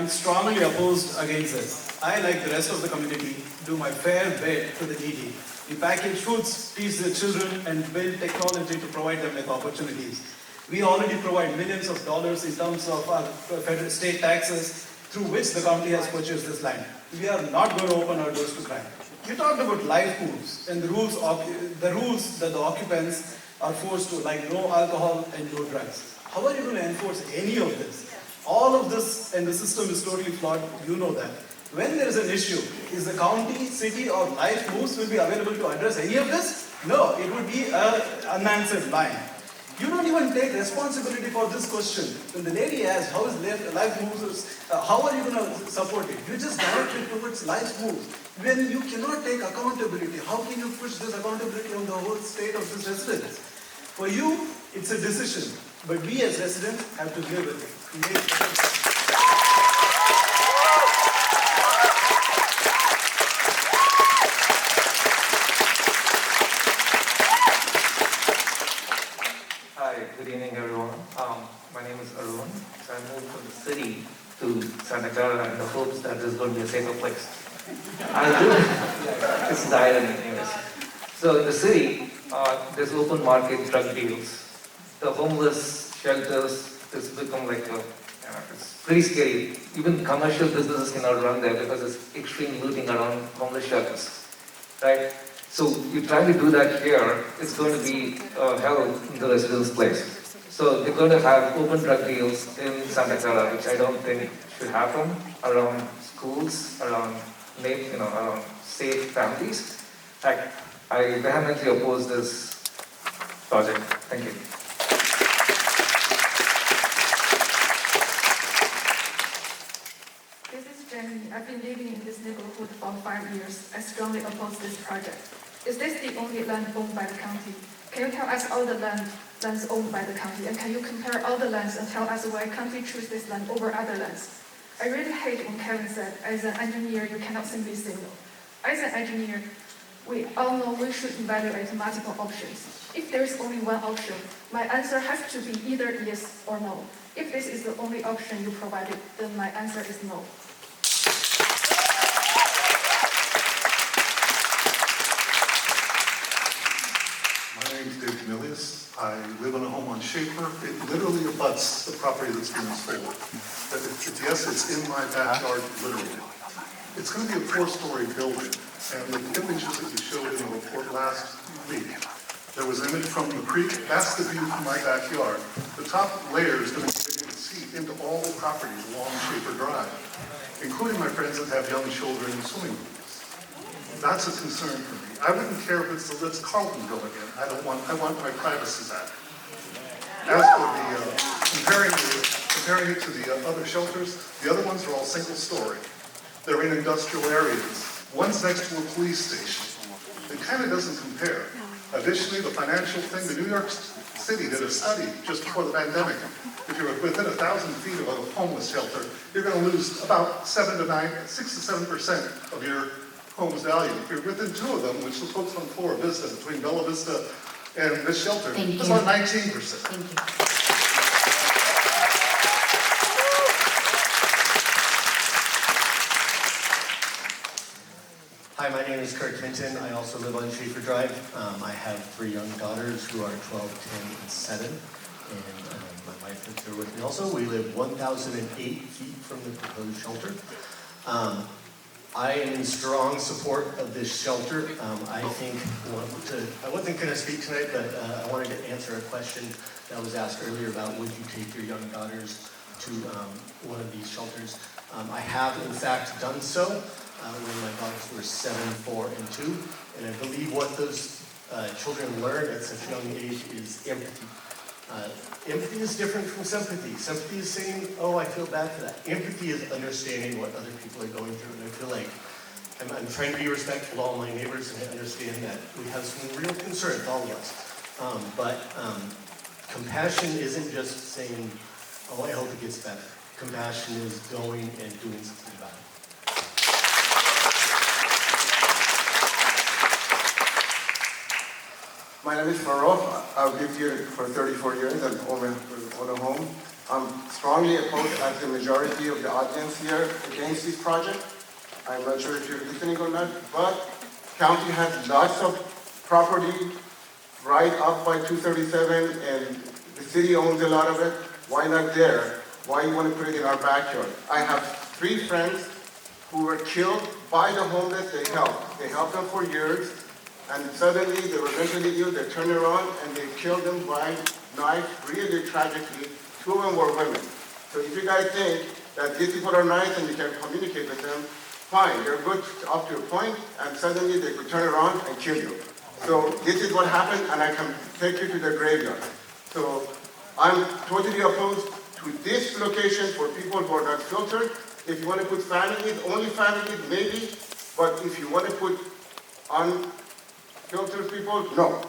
I'm strongly opposed against this. I, like the rest of the community, do my fair bit to the needy. We package foods, teach the children, and build technology to provide them with opportunities. We already provide millions of dollars in terms of our federal state taxes through which the county has purchased this land. We are not going to open our doors to crime. You talked about life moves and the rules that the occupants are forced to, like no alcohol and no drugs. How are you going to enforce any of this? All of this and the system is totally flawed, you know that. When there is an issue, is the county, city or life moves will be available to address any of this? No, it would be an unanswered line. You don't even take responsibility for this question. When the lady asked, how is life moves, how are you going to support it? You just direct it towards life moves. When you cannot take accountability, how can you push this accountability on the whole state of this residents? For you, it's a decision. But we as residents have to live with it. Hi, good evening everyone. My name is Arun. So I moved from the city to Santa Clara in the hopes that this is going to be a safer place. I do. This is the irony anyways. So in the city, there's open market drug deals. The homeless shelters has become like it's pretty scary. Even commercial businesses cannot run there because there's extreme looting around homeless shelters, right? So you try to do that here, it's going to be hell in the residents' place. So they're going to have open drug deals in Santa Clara, which I don't think should happen around schools, around around safe families. I vehemently oppose this project. Thank you. This is Jenny. I've been living in this neighborhood for 5 years. I strongly oppose this project. Is this the only land owned by the county? Can you tell us all the lands owned by the county? And can you compare all the lands and tell us why county choose this land over other lands? I really hate when Kevin said, as an engineer, you cannot simply say no. As an engineer, we all know we should evaluate multiple options. If there is only one option, my answer has to be either yes or no. If this is the only option you provided, then my answer is no. My name is Dave Camillus. I live in a home on Schaefer. It literally abuts the property that's being sold. Yes, it's in my backyard, literally. It's going to be a 4-story building, and the images that you showed in the report last week, there was an image from the creek. That's the view from my backyard. The top layer is going to be able to see into all the properties along Schaefer Drive, including my friends that have young children in swimming pools. That's a concern for me. I wouldn't care if it's the Ritz-Carlton building in. I want my privacy back. As for the comparing it to the other shelters, the other ones are all single-story. They're in industrial areas. One's next to a police station. It kind of doesn't compare. Additionally, the financial thing, the New York City did a study just before the pandemic. If you're within 1,000 feet of a homeless shelter, you're going to lose about 6 to 7% of your home's value. If you're within 2 of them, which is folks on Flora Vista, between Bella Vista and this shelter, it's about 19%. Thank you. Hi, my name is Kurt Benton. I also live on Schaefer Drive. I have 3 young daughters who are 12, 10, and 7. And my wife lives here with me also. We live 1,008 feet from the proposed shelter. I am in strong support of this shelter. I wasn't going to speak tonight, but I wanted to answer a question that was asked earlier about would you take your young daughters to one of these shelters. I have, in fact, done so. When my daughters were 7, 4, and 2. And I believe what those children learn at such a young age is empathy. Empathy is different from sympathy. Sympathy is saying, oh, I feel bad for that. Empathy is understanding what other people are going through. And I feel like I'm trying to be respectful to all my neighbors, and I understand that we have some real concerns, all of us. But compassion isn't just saying, oh, I hope it gets better. Compassion is going and doing something about it. My name is Farouk. I've lived here for 34 years and own a home. I'm strongly opposed, as the majority of the audience here, against this project. I'm not sure if you're listening or not, but county has lots of property right up by 237, and the city owns a lot of it. Why not there? Why you want to put it in our backyard? I have 3 friends who were killed by the homeless they helped. They helped them for years, and suddenly they were mentally ill, they turned around and they killed them by knife, really tragically. 2 of them were women. So if you guys think that these people are nice and you can communicate with them, fine, they're good up to a point, and suddenly they could turn around and kill you. So this is what happened, and I can take you to the graveyard. So I'm totally opposed to this location for people who are not filtered. If you want to put families, only families, maybe, but if you want to put unfiltered people, no.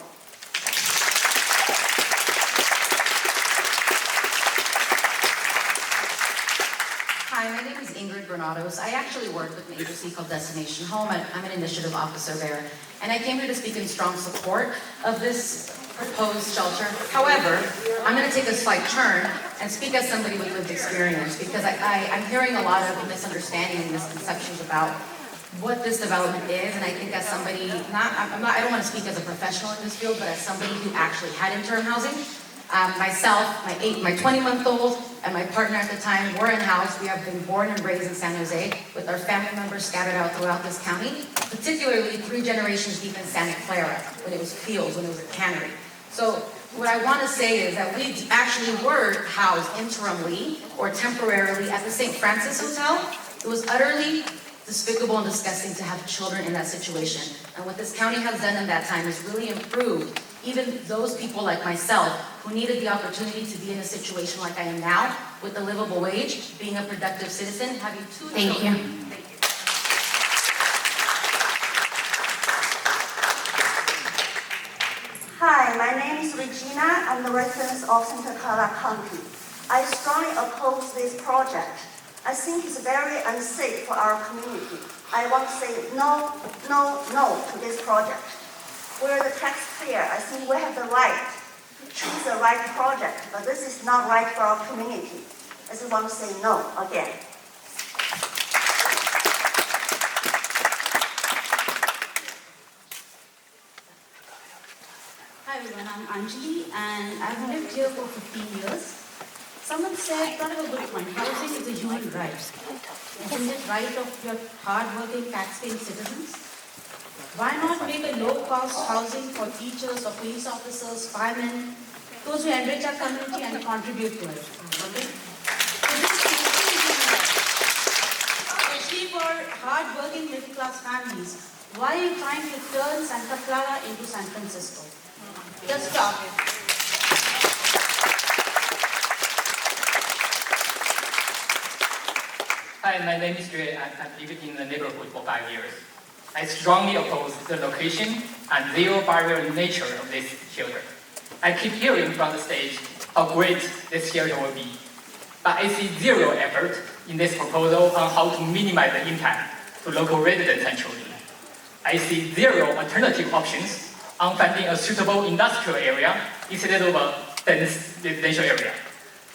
Hi, my name is Ingrid Granados. I actually work with an agency called Destination Home. I'm an initiative officer there. And I came here to speak in strong support of this proposed shelter. However, I'm going to take a slight turn and speak as somebody with lived experience, because I'm hearing a lot of misunderstanding and misconceptions about what this development is. And I think as somebody, I don't want to speak as a professional in this field, but as somebody who actually had interim housing, myself, my 20-month-old, and my partner at the time were in-house. We have been born and raised in San Jose with our family members scattered out throughout this county, particularly 3 generations deep in Santa Clara, when it was fields, when it was a cannery. So what I want to say is that we actually were housed interimly or temporarily at the St. Francis Hotel. It was utterly despicable and disgusting to have children in that situation. And what this county has done in that time is really improved even those people like myself who needed the opportunity to be in a situation like I am now, with a livable wage, being a productive citizen, having 2 children. Thank you. Thank you. Hi, my name is Regina. I'm the resident of Santa Clara County. I strongly oppose this project. I think it's very unsafe for our community. I want to say no, no, no to this project. We're the taxpayer. I think we have the right to choose the right project, but this is not right for our community. I just want to say no again. Hi everyone, I'm Anjali and I've lived here for 15 years. Someone said, brought up a good point, housing is a human right. Isn't it right of your hard-working, tax-paying citizens? Why not make a low-cost housing for teachers or police officers, firemen, those who enrich our community and contribute to it? Okay? So this is especially for hard-working middle-class families. Why are you trying to turn Santa Clara into San Francisco? Just stop it. Hi, my name is Jue, and I've lived in the neighborhood for 5 years. I strongly oppose the location and zero-barrier nature of this shelter. I keep hearing from the stage how great this shelter will be, but I see zero effort in this proposal on how to minimize the impact to local residents and children. I see zero alternative options on finding a suitable industrial area instead of a dense residential area.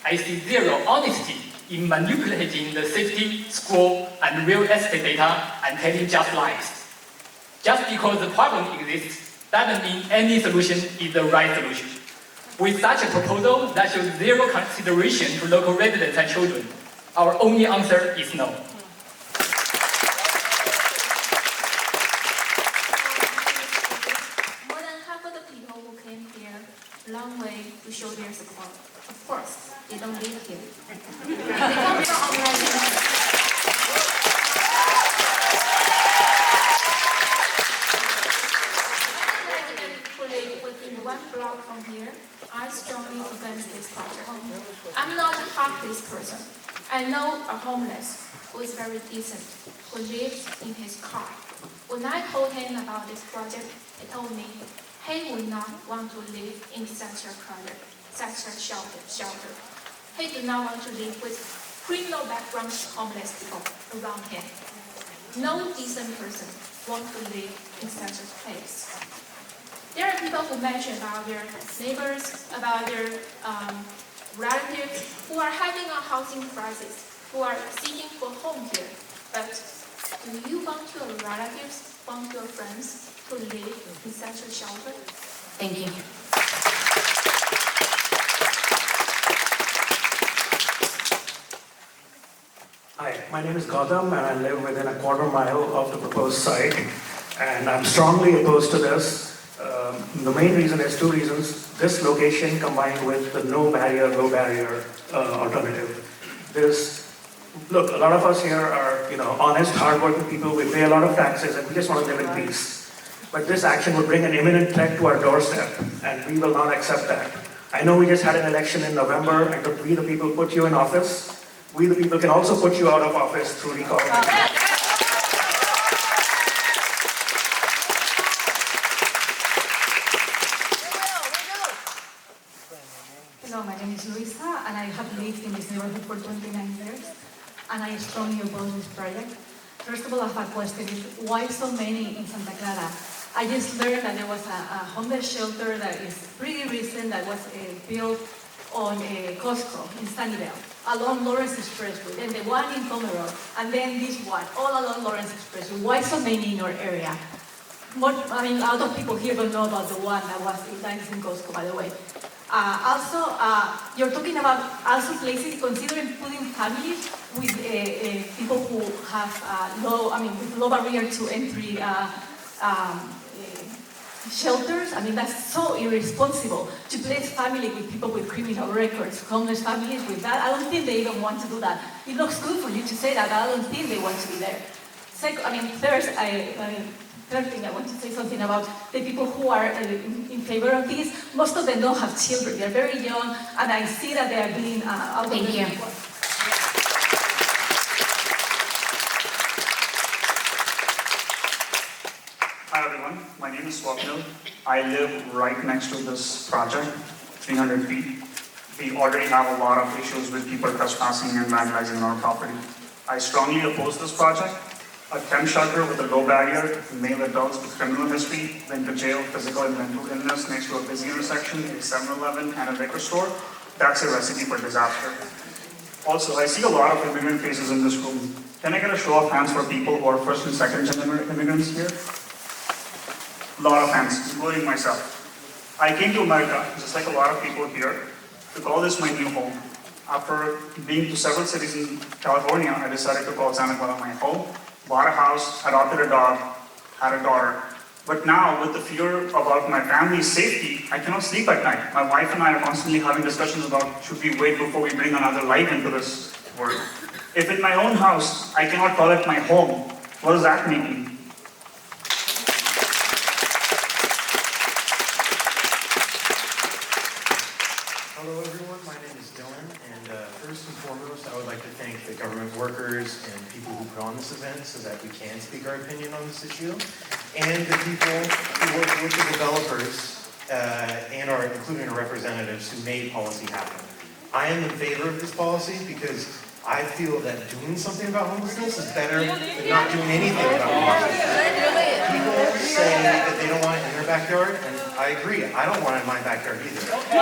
I see zero honesty in manipulating the safety, school, and real estate data and telling just lies. Just because the problem exists doesn't mean any solution is the right solution. With such a proposal that shows zero consideration to local residents and children, our only answer is no. More than half of the people who came here a long way to show their support. Of course, they don't live here. They come from organizations. Within 1 block from here, I strongly against this project. I'm not a heartless person. I know a homeless who is very decent, who lives in his car. When I told him about this project, he told me he would not want to live in such a project, such a shelter. He did not want to live with criminal background homeless people around him. No decent person wants to live in such a place. There are people who mention about their neighbors, about their relatives who are having a housing crisis, who are seeking for home here. But do you want your relatives, want your friends to live in such a shelter? Thank you. Hi, my name is Gautam and I live within a quarter mile of the proposed site, and I'm strongly opposed to this. The main reason is two reasons. This location combined with the no barrier, low barrier alternative. Look, a lot of us here are, honest, hardworking people. We pay a lot of taxes and we just want to live in peace. But this action would bring an imminent threat to our doorstep, and we will not accept that. I know we just had an election in November, and we the people put you in office. We the people can also put you out of office through recall. Hello, my name is Luisa, and I have lived in this neighborhood for 29 years, and I strongly oppose this project. First of all, I have a question: why so many in Santa Clara? I just learned that there was a homeless shelter that is pretty recent that was built on Costco in Sunnyvale, along Lawrence Expressway, then the one in Pomeroy, and then this one, all along Lawrence Expressway. Why so many in your area? A lot of people here don't know about the one that is in Costco, by the way. Also, you're talking about also places considering putting families with people who have with low barrier to entry shelters. That's so irresponsible to place family with people with criminal records, homeless families with that. I don't think they even want to do that. It looks good for you to say that, but I don't think they want to be there. Third thing, I want to say something about the people who are in favor of this. Most of them don't have children. They're very young, and I see that they are being out of Thank you. Hi everyone, my name is Swapnil. I live right next to this project, 300 feet. We already have a lot of issues with people trespassing and vandalizing our property. I strongly oppose this project. A temp shelter with a low barrier, male adults with criminal history, went to jail, physical and mental illness next to a busy intersection, a 7-Eleven and a liquor store. That's a recipe for disaster. Also, I see a lot of immigrant faces in this room. Can I get a show of hands for people who are first and second generation immigrants here? A lot of hands, including myself. I came to America, just like a lot of people here, to call this my new home. After being to several cities in California, I decided to call Santa Clara my home, bought a house, adopted a dog, had a daughter. But now, with the fear about my family's safety, I cannot sleep at night. My wife and I are constantly having discussions about should we wait before we bring another life into this world. If in my own house, I cannot call it my home, what does that mean? Hello everyone, my name is Dylan, and first and foremost, I would like to thank the government workers and people who put on this event so that we can speak our opinion on this issue, and the people who work with the developers including our representatives who made policy happen. I am in favor of this policy because I feel that doing something about homelessness is better than not doing anything about homelessness. People say that they don't want it in their backyard, and I agree, I don't want it in my backyard either. And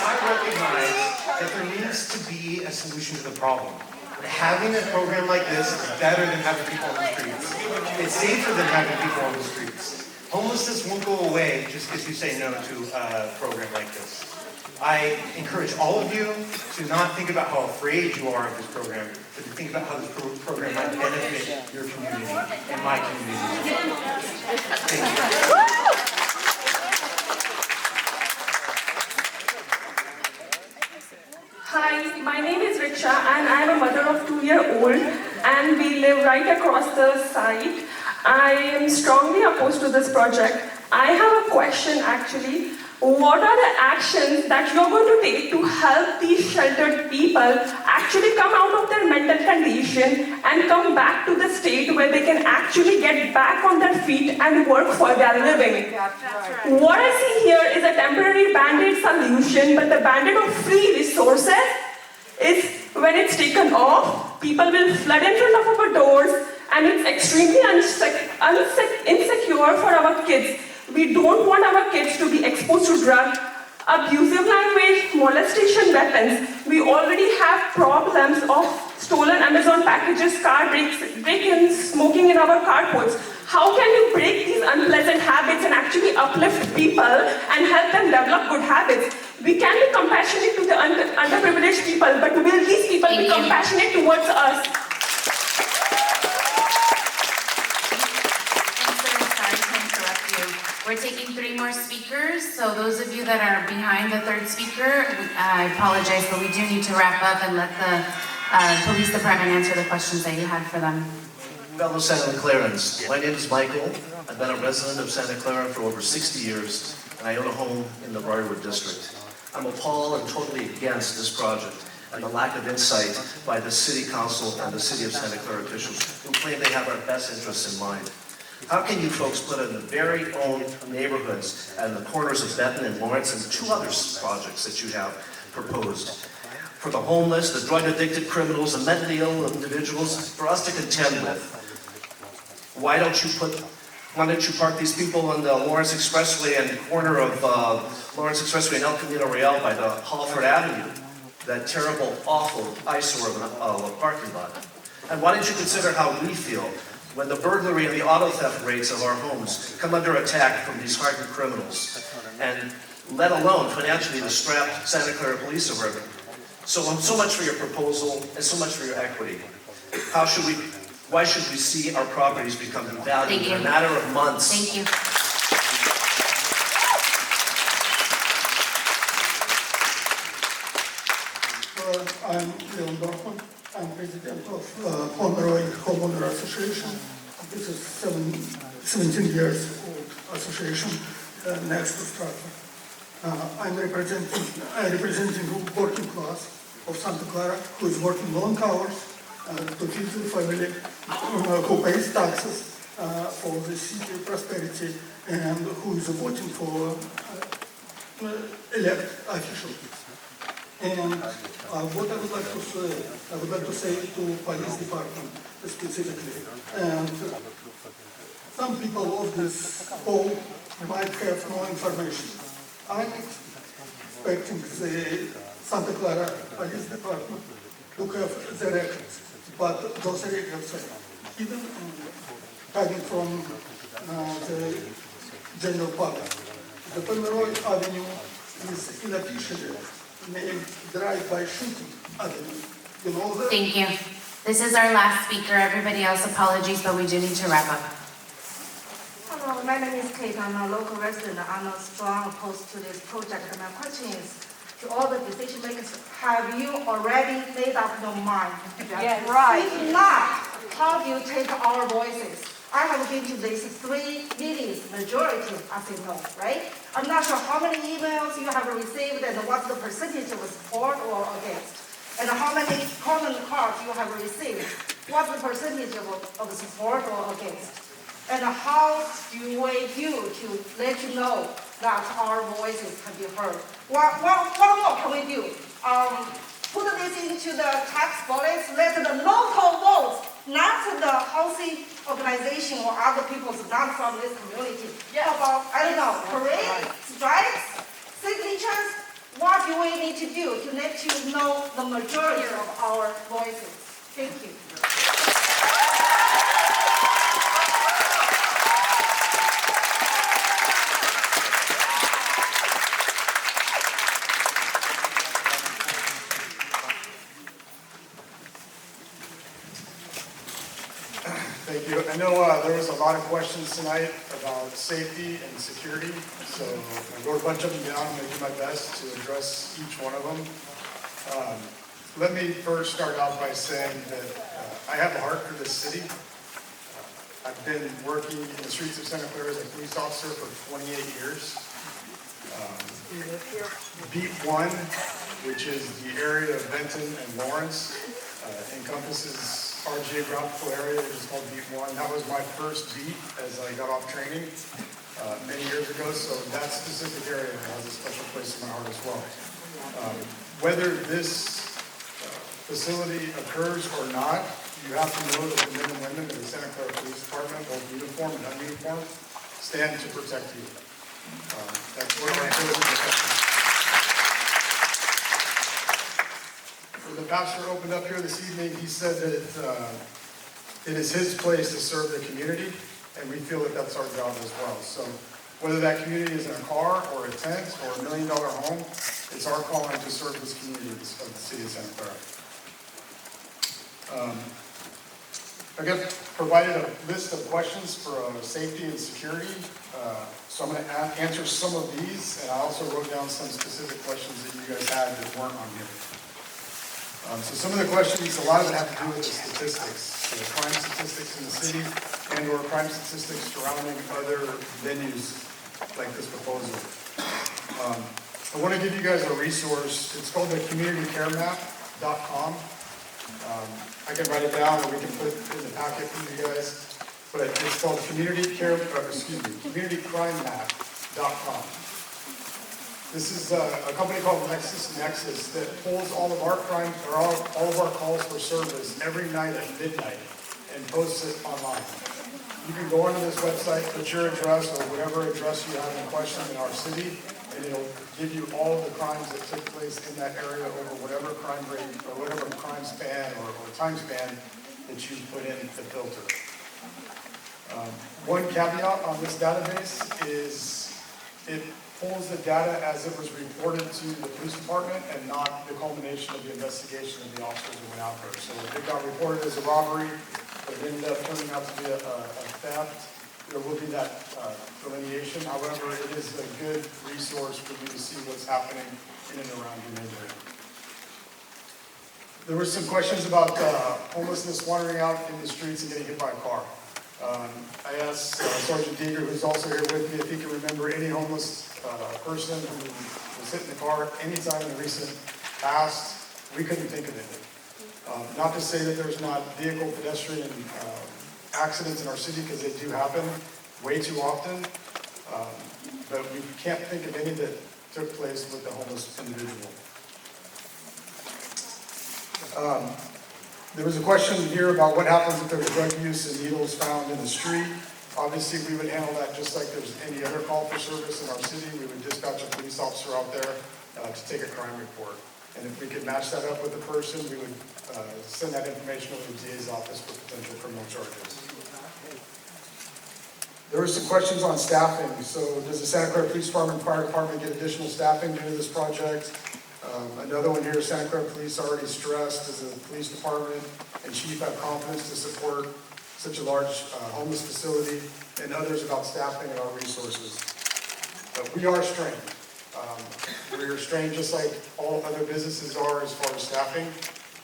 I recognize that there needs to be a solution to the problem. Having a program like this is better than having people on the streets. It's safer than having people on the streets. Homelessness won't go away just because you say no to a program like this. I encourage all of you to not think about how afraid you are of this program, but to think about how this program might benefit your community and my community. Thank you. Hi, my name is Riksha and I am a mother of 2-year-old and we live right across the site. I am strongly opposed to this project. I have a question actually. What are the actions that you're going to take to help these sheltered people actually come out of their mental condition and come back to the state where they can actually get back on their feet and work for their living? What I see here is a temporary band-aid solution, but the band-aid of free resources is when it's taken off, people will flood in front of our doors and it's extremely insecure for our kids. We don't want our kids to be exposed to drugs abusive language, molestation, weapons. We already have problems of stolen Amazon packages, car break-ins, smoking in our carports. How can you break these unpleasant habits and actually uplift people and help them develop good habits? We can be compassionate to the underprivileged people, but will these people be compassionate towards us? Sorry to interrupt you. We're taking 3 more speakers, so those of you that are behind the 3rd speaker, I apologize, but we do need to wrap up and let the police department answer the questions that you had for them. Fellow Santa Clarans, my name is Michael. I've been a resident of Santa Clara for over 60 years, and I own a home in the Briarwood district. I'm appalled and totally against this project and the lack of insight by the City Council and the City of Santa Clara officials who claim they have our best interests in mind. How can you folks put in the very own neighborhoods and the corners of Benton and Lawrence and 2 other projects that you have proposed? For the homeless, the drug-addicted criminals, the mentally ill individuals, for us to contend with. Why don't you park these people on the Lawrence Expressway and the corner of Lawrence Expressway and El Camino Real by the Halford Avenue, that terrible, awful eyesore of a parking lot? And why don't you consider how we feel when the burglary and the auto theft rates of our homes come under attack from these hardened criminals, and let alone financially the strapped Santa Clara Police Department? So much for your proposal and so much for your equity. Why should we see our properties become devalued in a matter of months? Thank you. I'm Leon Dorfman. I'm president of Pomeroy Homeowner Association. This is 17 years old association next to Stratford. I'm representing working class of Santa Clara who is working long hours to feed the family, who pays taxes for the city prosperity, and who is voting for elect officials. And what I would like to say to police department specifically, and some people of this poll might have no information. I'm expecting the Santa Clara Police Department to have the records, but those records are hidden and coming from the general public. The Pomeroy Avenue is unofficially named Drive-by Shooting Avenue. You know that? Thank you. This is our last speaker. Everybody else, apologies, but we do need to wrap up. Hello, my name is Kate. I'm a local resident. I'm a strong opposed to this project. And my question is, to all the decision makers, have you already made up your mind? Yes. Right. If not, how do you take our voices? I have been to these 3 meetings, majority, I say no, right? I'm not sure how many emails you have received and what's the percentage of support or against. And how many comment cards you have received. What's the percentage of support or against? And how do we do to let you know that our voices can be heard? What more can we do? Put this into the tax bullets, let the local votes, not the housing organization or other people not from this community. Yeah. How about, I don't know, parade, strikes, signatures? What do we need to do to let you know the majority of our voices? Thank you. Thank you. I know there was a lot of questions tonight about safety and security, so I wrote a bunch of them down. I'm going to do my best to address each one of them. Let me first start out by saying that I have a heart for this city. I've been working in the streets of Santa Clara as a police officer for 28 years. Beat 1, which is the area of Benton and Lawrence, encompasses our geographical area, which is called Beat 1. That was my first beat as I got off training many years ago, so that specific area has a special place in my heart as well. Whether this facility occurs or not, you have to know that the men and women of the Santa Clara Police Department, both uniform and ununiformed, stand to protect you. That's what our chosen protection. pastor opened up here this evening, he said that it is his place to serve the community, and we feel that that's our job as well. So whether that community is in a car or a tent or $1 million home, it's our calling to serve this community of the city of Santa Clara. I got provided a list of questions for safety and security. So I'm going to answer some of these, and I also wrote down some specific questions that you guys had that weren't on here. So some of the questions, a lot of it have to do with the statistics, so the crime statistics in the city and or crime statistics surrounding other venues like this proposal. I want to give you guys a resource. It's called the communitycaremap.com. I can write it down or we can put it in the packet for you guys. But it's called communitycrimemap.com. This is a company called LexisNexis that pulls all of our crime or all of our calls for service every night at midnight and posts it online. You can go onto this website, put your address or whatever address you have in question in our city, and it'll give you all the crimes that took place in that area over whatever crime rate or whatever crime span or time span that you put in the filter. One caveat on this database is it pulls the data as it was reported to the police department and not the culmination of the investigation of the officers who went out there. So if it got reported as a robbery, but it ended up turning out to be a theft, there will be that delineation. However, it is a good resource for you to see what's happening in and around your neighborhood. There were some questions about homelessness wandering out in the streets and getting hit by a car. I asked Sergeant Deeger, who's also here with me, if he can remember any homeless person who was hit in the car anytime in the recent past. We couldn't think of it. Not to say that there's not vehicle pedestrian accidents in our city, because they do happen way too often, but we can't think of any that took place with the homeless individual. There was a question here about what happens if there's drug use and needles found in the street. Obviously, we would handle that just like there's any other call for service in our city. We would dispatch a police officer out there to take a crime report. And if we could match that up with the person, we would send that information over to the DA's office for potential criminal charges. There were some questions on staffing. So does the Santa Clara Police Department and Fire Department get additional staffing due to this project? Another one here, Santa Clara Police already stressed, does the police department and chief have confidence to support such a large homeless facility, and others about staffing and our resources. We are strained. We are strained just like all other businesses are as far as staffing.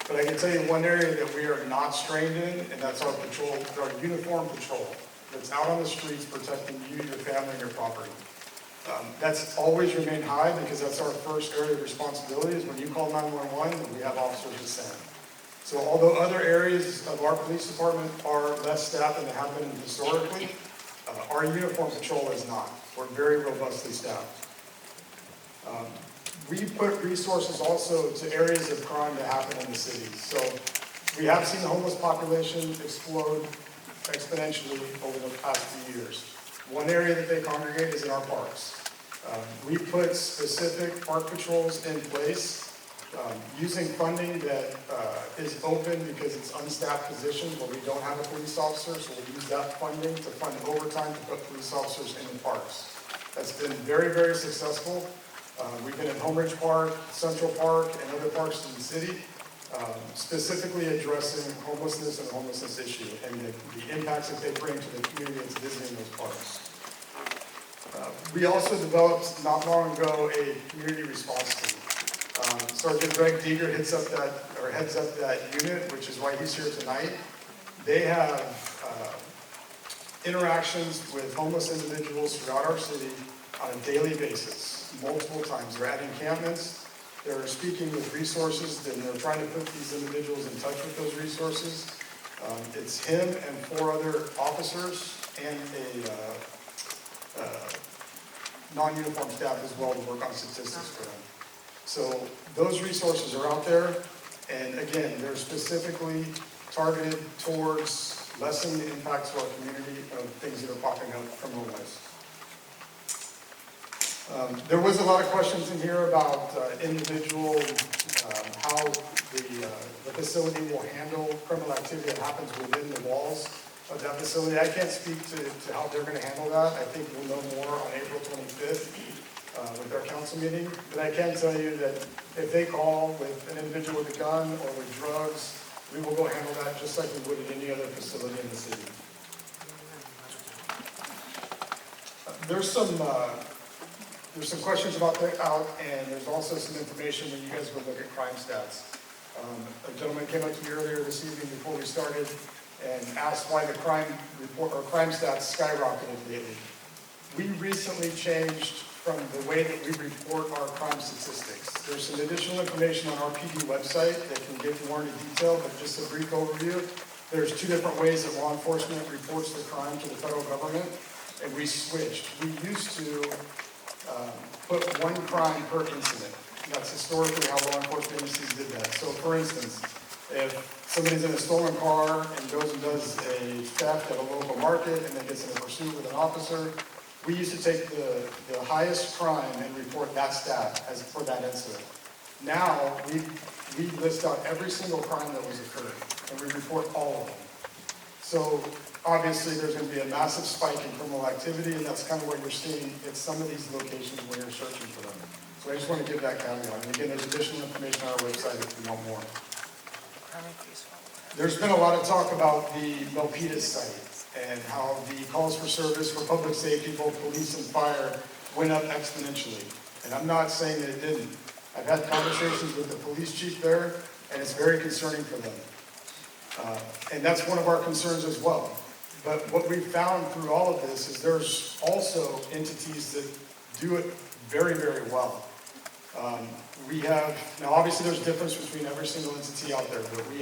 But I can tell you one area that we are not strained in, and that's our patrol, our uniform patrol that's out on the streets protecting you, your family, and your property. That's always remained high because that's our first area of responsibility is when you call 911 and we have officers to send. So although other areas of our police department are less staffed than they have been historically, our uniform patrol is not. We're very robustly staffed. We put resources also to areas of crime that happen in the city. So we have seen the homeless population explode exponentially over the past few years. One area that they congregate is in our parks. We put specific park patrols in place using funding that is open because it's unstaffed positions where we don't have a police officer, so we use that funding to fund overtime to put police officers in the parks. That's been very, very successful. We've been in Homeridge Park, Central Park, and other parks in the city, specifically addressing homelessness and the homelessness issue and the impacts that they bring to the community that's visiting those parks. We also developed, not long ago, a community response team. Sergeant Greg Deeger heads up that unit, which is why he's here tonight. They have interactions with homeless individuals throughout our city on a daily basis, multiple times. They're at encampments, they're speaking with resources, and they're trying to put these individuals in touch with those resources. It's him and 4 other officers and a non-uniform staff as well to work on statistics for them. So those resources are out there, and again, they're specifically targeted towards lessening the impacts to our community of things that are popping up from homeless. There was a lot of questions in here about individual, how the facility will handle criminal activity that happens within the walls of that facility. I can't speak to how they're going to handle that. I think we'll know more on April 25th with our council meeting. But I can tell you that if they call with an individual with a gun or with drugs, we will go handle that just like we would at any other facility in the city. There's some questions about that out, and there's also some information when you guys go look at crime stats. A gentleman came up to me earlier this evening before we started and asked why the crime report or crime stats skyrocketed lately. We recently changed from the way that we report our crime statistics. There's some additional information on our PD website that can give more into detail, but just a brief overview. There's two different ways that law enforcement reports the crime to the federal government, and we switched. We used to put one crime per incident. That's historically how law enforcement agencies did that. So for instance, if somebody's in a stolen car and goes and does a theft at a local market and then gets in a pursuit with an officer, we used to take the highest crime and report that stat as for that incident. Now, we list out every single crime that was occurred, and we report all of them. So obviously, there's going to be a massive spike in criminal activity, and that's kind of what you're seeing at some of these locations where you're searching for them. So I just want to give that caveat. And again, there's additional information on our website if you want more. There's been a lot of talk about the Milpitas site and how the calls for service for public safety, both police and fire, went up exponentially. And I'm not saying that it didn't. I've had conversations with the police chief there, and it's very concerning for them. And that's one of our concerns as well. But what we've found through all of this is there's also entities that do it very, very well. Now obviously there's a difference between every single entity out there, but we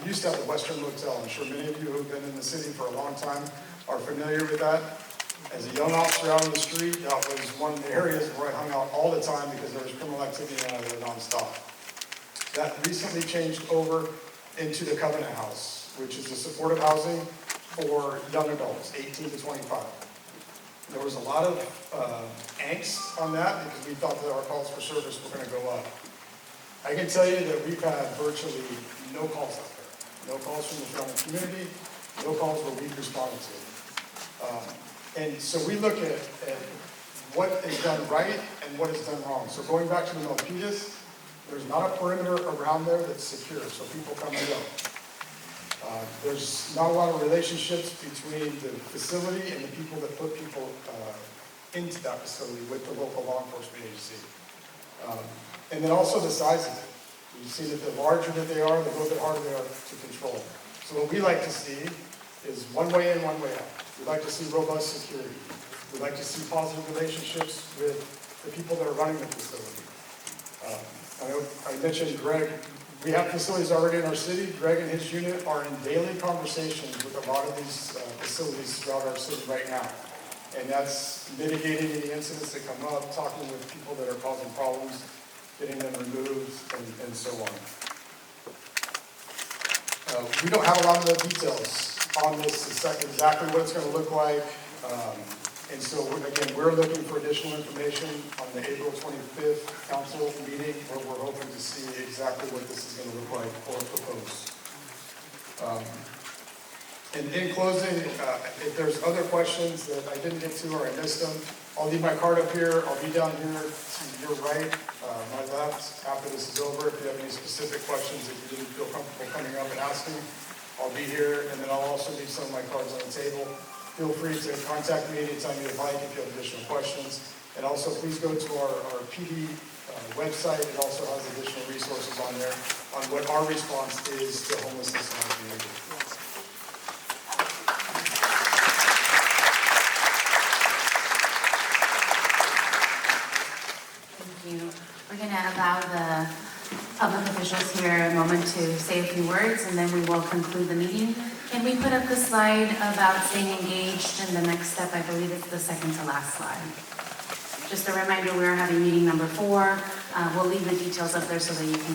used to have the Western Motel. I'm sure many of you who have been in the city for a long time are familiar with that. As a young officer out on the street, that was one of the areas where I hung out all the time because there was criminal activity out there nonstop. That recently changed over into the Covenant House, which is a supportive housing for young adults, 18 to 25. There was a lot of angst on that because we thought that our calls for service were going to go up. I can tell you that we've had virtually no calls out there. No calls from the surrounding community, no calls where we've responded to. And so we look at what is done right and what is done wrong. So going back to the Milpitas, there's not a perimeter around there that's secure, so people come and go. There's not a lot of relationships between the facility and the people that put people into that facility with the local law enforcement agency. And then also the size of it. You see that the larger that they are, the little bit harder they are to control. So what we like to see is one way in, one way out. We like to see robust security. We like to see positive relationships with the people that are running the facility. I mentioned Greg. We have facilities already in our city. Greg and his unit are in daily conversations with a lot of these facilities throughout our city right now. And that's mitigating any incidents that come up, talking with people that are causing problems, getting them removed, and so on. We don't have a lot of the details on this, exactly what it's going to look like. And so, again, we're looking for additional information on the April 25th council meeting, where we're hoping to see exactly what this is going to look like or propose. And in closing, if there's other questions that I didn't get to or I missed them, I'll leave my card up here. I'll be down here to your right, my left, after this is over. If you have any specific questions that you didn't feel comfortable coming up and asking, I'll be here. And then I'll also leave some of my cards on the table. Feel free to contact me anytime you'd like if you have additional questions. And also, please go to our PD website. It also has additional resources on there on what our response is to homelessness in our community. Thank you. We're going to allow the public officials here a moment to say a few words, and then we will conclude the meeting. Can we put up the slide about staying engaged? And the next step, I believe it's the second to last slide. Just a reminder, we're having meeting number 4. We'll leave the details up there so that you can